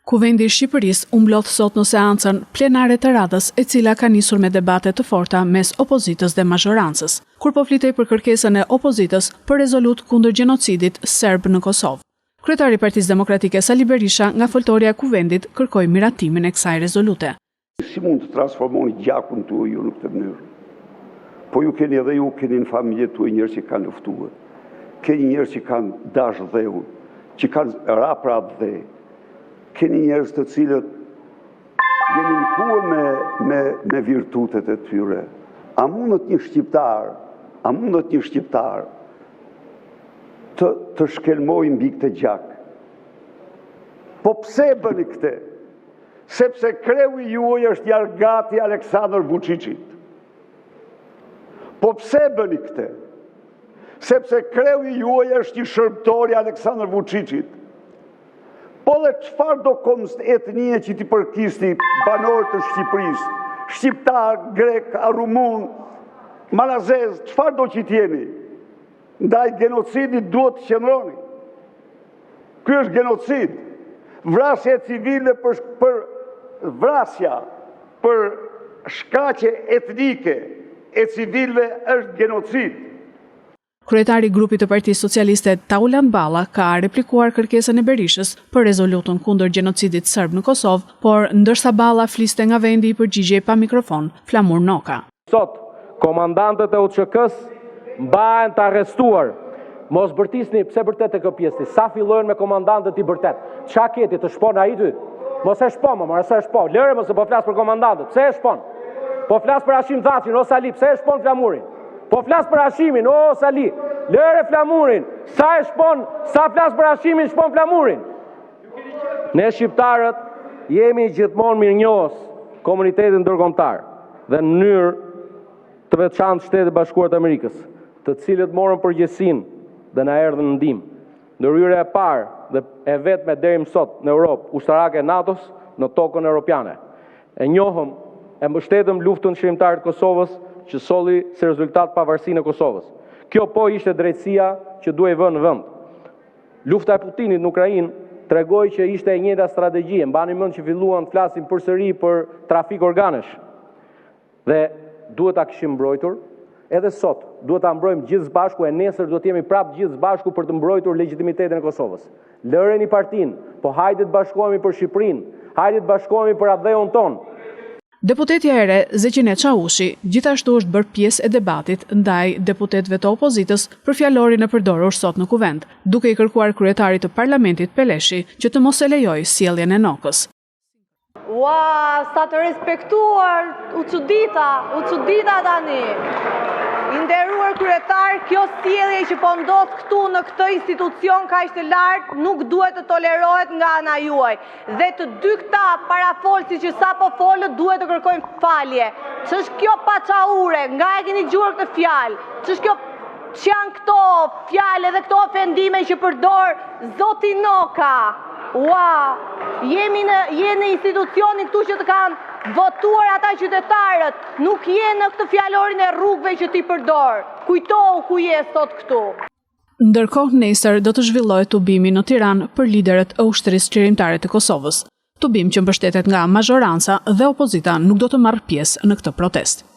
Kuvendi i Shqipërisë u mblodh sot në seancën plenare të radhës, e cila ka nisur me debate të forta mes opozitës dhe mazhorancës, kur po flitej për kërkesën e opozitës për rezolut kundër gjenocidit serb në Kosovë. Kryetari i Partisë Demokratike Sali Berisha nga foltorja e kuvendit kërkoi miratimin e kësaj rezolute. Si mund të transformoni gjakun tuaj ju në këtë mënyrë? Po ju keni edhe ju keni në familje tuaj njerëz që kanë luftuar. Keni njerëz që kanë dashur dheun, që kanë rapra dhe keni njerëz të cilët jeni nkuar me virtutet e tyre. A mundet një shqiptar të shkelmojë mbi këtë gjak? Po pse bëni këtë? Sepse kreu i juaj është Jargati Aleksandar Vučićit. Po pse bëni këtë? Sepse kreu i juaj është i shërbëtori Aleksandar Vučićit. Po dhe çfarë do etnie që ti përkisti banorët të Shqipërisë, shqiptar, grek, rumun, malazez, çfarë do që t'jeni? Ndaj genocidit duhet të qëndroni. Ky është genocid. Vrasja civile për vrasja, për shkaqe etnike e civilëve është genocid. Kryetari i grupit të Partisë Socialiste Tauland Balla ka replikuar kërkesën e Berishës për rezolutën kundër gjenocidit serb në Kosovë, por ndërsa Balla fliste nga vendi i përgjigjej pa mikrofon, Flamur Noka. Sot, komandantët e UÇK-s mbahen të arrestuar. Mos bërtisni pse bërtet e këpjesni. Sa fillojnë me komandantët i bërtet? Qa keti të shpon ai ty? Mos e shpon, mos e shpon. Lëre mos e po flas për komandantët. Pse e shpon? Po flas për Hashim Thaçin, o Sali, pse e shpon Flamurin? Po flas për Hashimin, o Sali, lëre Flamurin, sa flas për Hashimin, shpon Flamurin. Ne shqiptarët jemi gjithmonë mirënjohës komunitetin ndërkombëtar dhe në mënyrë të veçantë Shtetet e Bashkuara të Amerikës, të cilët morën përgjegjësinë dhe na erdhën në ndihmë. Ndërhyrja e parë dhe e vetme deri më sot në Europë, ushtarake e NATO-s në tokën europiane. E njohëm e mbështetëm luftën shërimtare të Kosovës, që solli si rezultat pavarësinë e Kosovës. Kjo po ishte drejtësia që duhej vënë në vend. Lufta e Putinit në Ukrainë tregoi që ishte e njëjta strategji. Mbani mend që filluan të flasin përsëri për trafik organesh. Dhe duhet ta kishim mbrojtur. Edhe sot duhet ta mbrojmë gjithë së bashku, e nesër duhet jemi prapë gjithë së bashku për të mbrojtur legitimitetin e Kosovës. Lëreni partinë, po hajde të bashkohemi për Shqipërinë, hajde të bashkohemi për atë tonë. Deputetja e re Zeqine Çaushi gjithashtu është bërë pjesë e debatit ndaj deputetëve të opozitës për fjalorin e përdorur sot në kuvend, duke i kërkuar kryetarit të parlamentit Peleshi që të mos e lejojë sjelljen e Nokës. Ua, sa të respektuar, u çudita tani. I nderuar kryetar, kjo sjellje që po ndodh këtu në këtë institucion kaq të lartë nuk duhet të tolerohet nga ana juaj. Dhe të dy këta parafolësi që sapo folën duhet të kërkojnë falje. Ç'është kjo paçaure? Nga e keni dëgjuar këtë fjalë? Ç'është kjo? Që janë këto fjalë dhe këto ofendime që përdor zoti Noka? Ua, jeni në institucionin këtu që të kanë votuar ata qytetarët, nuk jenë në këtë fjalorin e rrugëve që ti përdor. Kujtohu ku je sot këtu. Ndërkohë nesër do të zhvillohet tubimi në Tiranë për liderët e ushtrisë çlirimtare të Kosovës. Tubim që mbështetet nga mazhoranca dhe opozita nuk do të marrë pjesë në këtë protestë.